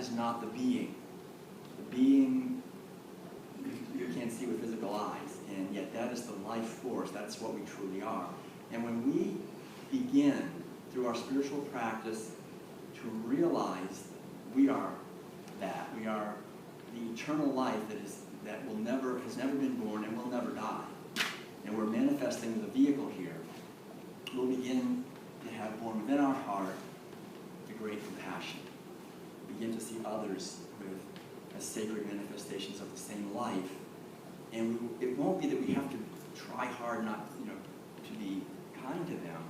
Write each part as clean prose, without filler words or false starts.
is not the being. The being you can't see with physical eyes, and yet that is the life force. That's what we truly are. And when we begin, through our spiritual practice, to realize we are that, we are the eternal life that has never been born and will never die, and we're manifesting the vehicle here, we'll begin to have born within our heart the great compassion. Begin to see others as sacred manifestations of the same life. And it won't be that we have to try hard not, to be kind to them.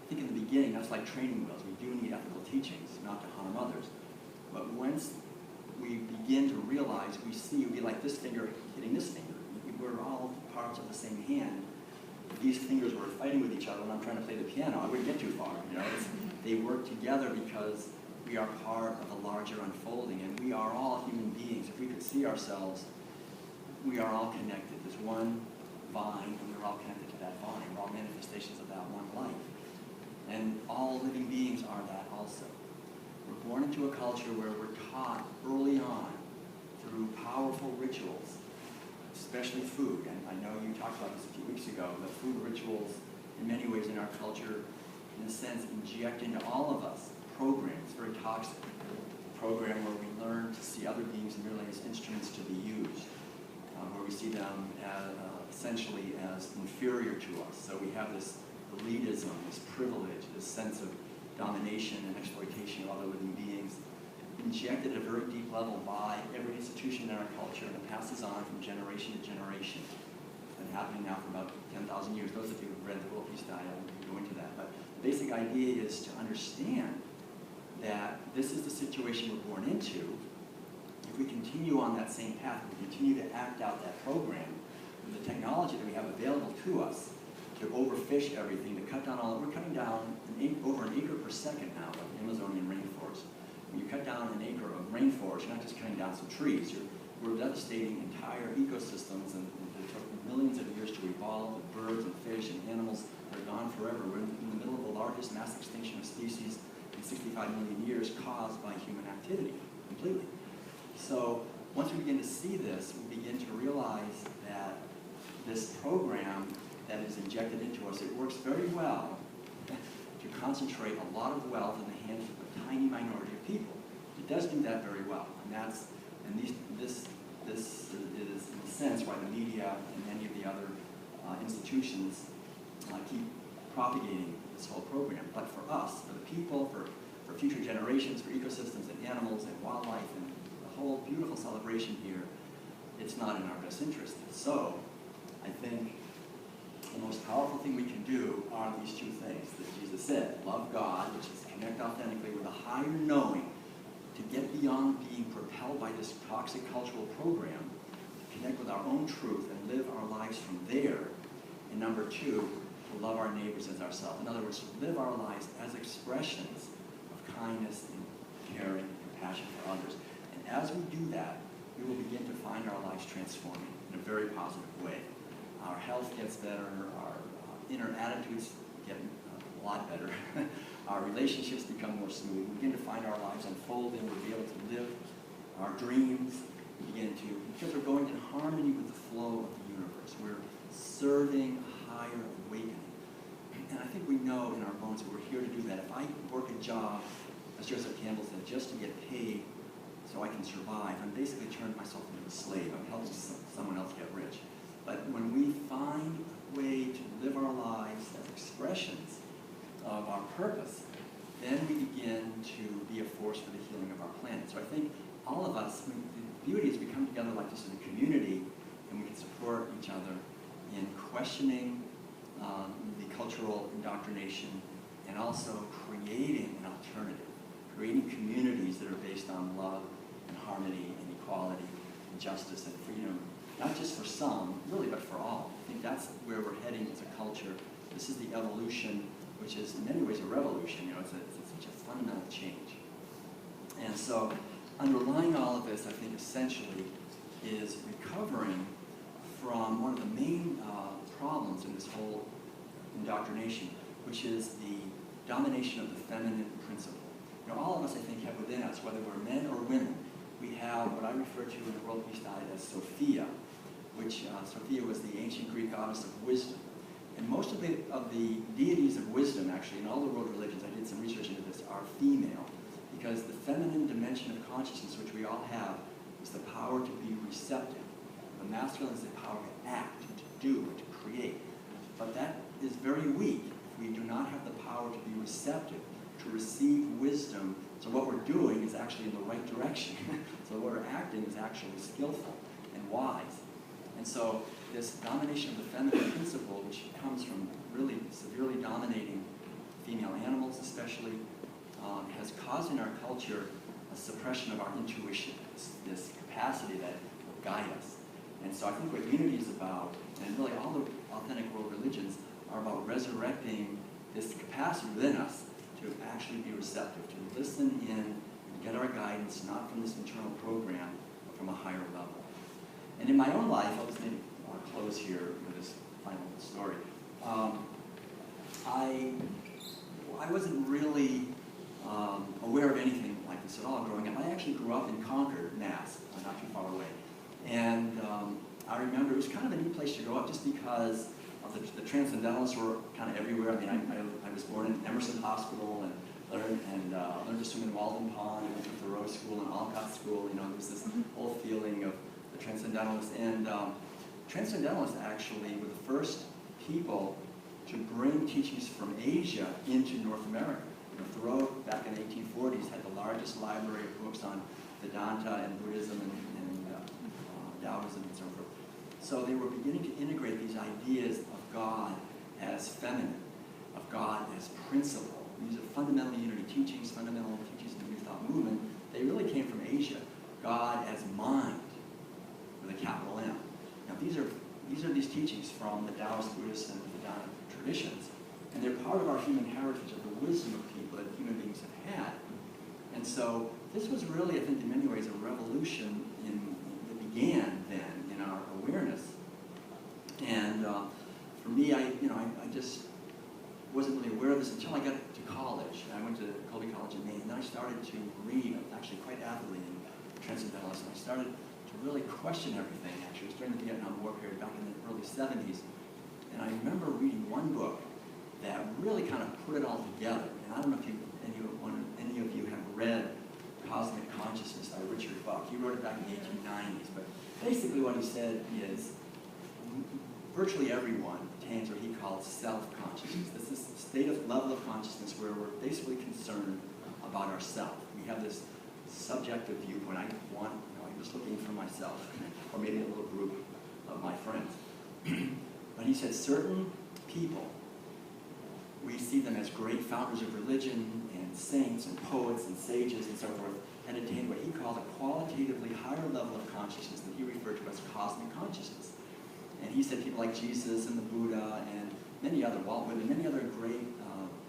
I think in the beginning, that's like training wheels. We do need ethical teachings, not to harm others. But once we begin to realize, it'd be like this finger hitting this finger. We're all parts of the same hand. If these fingers were fighting with each other and I'm trying to play the piano, I wouldn't get too far. They work together because we are part of a larger unfolding, and we are all human beings. If we could see ourselves, we are all connected. There's one vine, and we're all connected to that vine. We're all manifestations of that one life. And all living beings are that also. We're born into a culture where we're taught early on through powerful rituals, especially food. And I know you talked about this a few weeks ago, but food rituals, in many ways in our culture, in a sense, inject into all of us programs, very toxic. A program where we learn to see other beings merely as instruments to be used, where we see them essentially as inferior to us. So we have this elitism, this privilege, this sense of domination and exploitation of other living beings, injected at a very deep level by every institution in our culture, and it passes on from generation to generation. It's been happening now for about 10,000 years. Those of you who've read the World Peace Diet, I won't go into that. But the basic idea is to understand that this is the situation we're born into. If we continue on that same path, we continue to act out that program, with the technology that we have available to us to overfish everything, to cut down we're cutting down over an acre per second now of the Amazonian rainforest. When you cut down an acre of rainforest, you're not just cutting down some trees, we're devastating entire ecosystems, and it took millions of years to evolve. The birds and fish and animals are gone forever. We're in the middle of the largest mass extinction of species in 65 million years caused by human activity, completely. So once we begin to see this, we begin to realize that this program that is injected into us, it works very well to concentrate a lot of wealth in the hands of a tiny minority of people. It does do that very well, this is in a sense why the media and many of the other institutions keep propagating this whole program. But for us, for the people, for future generations, for ecosystems and animals and wildlife and the whole beautiful celebration here, it's not in our best interest. So I think the most powerful thing we can do are these two things that Jesus said. Love God, which is connect authentically with a higher knowing, to get beyond being propelled by this toxic cultural program, to connect with our own truth and live our lives from there. And number two, to love our neighbors as ourselves. In other words, to live our lives as expressions of kindness and caring and compassion for others. And as we do that, we will begin to find our lives transforming in a very positive way. Our health gets better, our inner attitudes get a lot better, our relationships become more smooth, we begin to find our lives unfolding, we'll be able to live our dreams, because we're going in harmony with the flow of the universe. We're serving a higher awakening. And I think we know in our bones that we're here to do that. If I work a job, as Joseph Campbell said, just to get paid so I can survive, I'm basically turning myself into a slave. I'm helping someone else get rich. But when we find a way to live our lives as expressions of our purpose, then we begin to be a force for the healing of our planet. So I think all of us, the beauty is we come together like this as a community, and we can support each other in questioning the cultural indoctrination and also creating an alternative, creating communities that are based on love and harmony and equality and justice and freedom. Not just for some, really, but for all. I think that's where we're heading as a culture. This is the evolution, which is in many ways a revolution. It's such a fundamental change. And so underlying all of this, I think, essentially is recovering from one of the main problems in this whole indoctrination, which is the domination of the feminine principle. All of us, I think, have within us, whether we're men or women, we have what I refer to in the World Peace Diet as Sophia, which Sophia was the ancient Greek goddess of wisdom. And most of the deities of wisdom, actually, in all the world religions, I did some research into this, are female, because the feminine dimension of consciousness, which we all have, is the power to be receptive. The masculine is the power to act, to do, to create. But that is very weak if we do not have the power to be receptive, to receive wisdom. So what we're doing is actually in the right direction. So what we're acting is actually skillful and wise. And so this domination of the feminine principle, which comes from really severely dominating female animals especially, has caused in our culture a suppression of our intuition, this capacity that will guide us. And so I think what unity is about, and really all the authentic world religions, are about resurrecting this capacity within us to actually be receptive, to listen in and get our guidance not from this internal program, but from a higher level. And in my own life, I'll just maybe close here with this final story. I wasn't really aware of anything like this at all growing up. I actually grew up in Concord, Mass, not too far away. And I remember it was kind of a neat place to grow up just because of the transcendentalists were kind of everywhere. I mean, I was born in Emerson Hospital and learned to swim in Walden Pond, and went to Thoreau School and Alcott School. You know, there was this whole feeling of the transcendentalists. And transcendentalists actually were the first people to bring teachings from Asia into North America. You know, Thoreau, back in the 1840s, had the largest library of books on Vedanta and Buddhism and Taoism and so forth. So they were beginning to integrate these ideas of God as feminine, of God as principle. These are fundamental unity teachings, fundamental teachings in the New Thought movement. They really came from Asia. God as mind, with a capital M. Now these are these teachings from the Taoist, Buddhist, and Vedanta traditions, and they're part of our human heritage, of the wisdom of people that human beings have had. And so this was really, I think, in many ways, a revolution that began then in our awareness. And for me, I just wasn't really aware of this until I got to college. I went to Colby College in Maine, and then I started to read, actually quite avidly, in Transcendentalism. I started to really question everything, actually. It was during the Vietnam War period, back in the early 70s. And I remember reading one book that really kind of put it all together. And I don't know if any of you have read Cosmic Consciousness by Richard Buck. He wrote it back in the 1890s. But basically what he said is virtually everyone attains what he called self-consciousness. This is a state of level of consciousness where we're basically concerned about ourselves. We have this subjective viewpoint. I'm just looking for myself, or maybe a little group of my friends. But he said certain people, we see them as great founders of religion and saints and poets and sages and so forth, and attained what he called a qualitatively higher level of consciousness that he referred to as cosmic consciousness. And he said people like Jesus and the Buddha and many other, Walt Whitman, many other great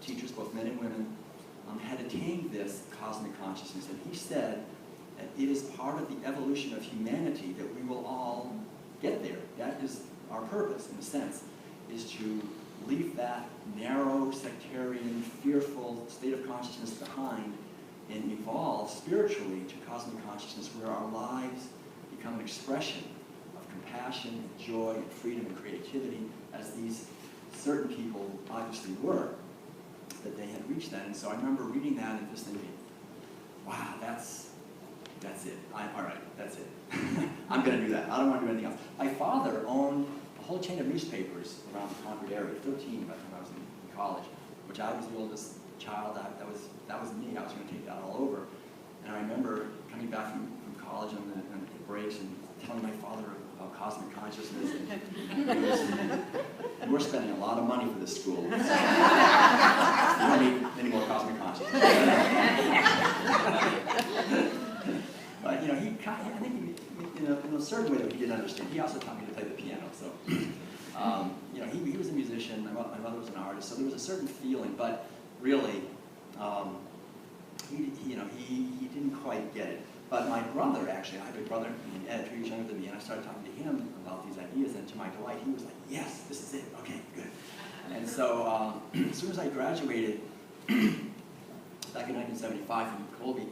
teachers, both men and women, had attained this cosmic consciousness. And he said that it is part of the evolution of humanity that we will all get there. That is our purpose, in a sense, is to leave that narrow, sectarian, fearful state of consciousness behind and evolve spiritually to cosmic consciousness where our lives become an expression of compassion and joy and freedom and creativity, as these certain people obviously were, that they had reached that. And so I remember reading that and just thinking, wow, that's it. All right, that's it. I'm going to do that. I don't want to do anything else. My father owned a whole chain of newspapers around the Concord area, 13 by the time I was in college, which I was the oldest child. That was me. I was going to take that all over. And I remember coming back from college on the breaks and telling my father about cosmic consciousness. And we're spending a lot of money for this school. So you don't need any more cosmic consciousness. But I think in a certain way that he didn't understand. He also taught me to play the piano. So he was a musician. My mother was an artist. So there was a certain feeling, but really, he didn't quite get it. But my brother, actually, I have a brother named Ed, 2 years younger than me, and I started talking to him about these ideas, and to my delight, he was like, yes, this is it, okay, good. And so as soon as I graduated back in 1975 from Colby,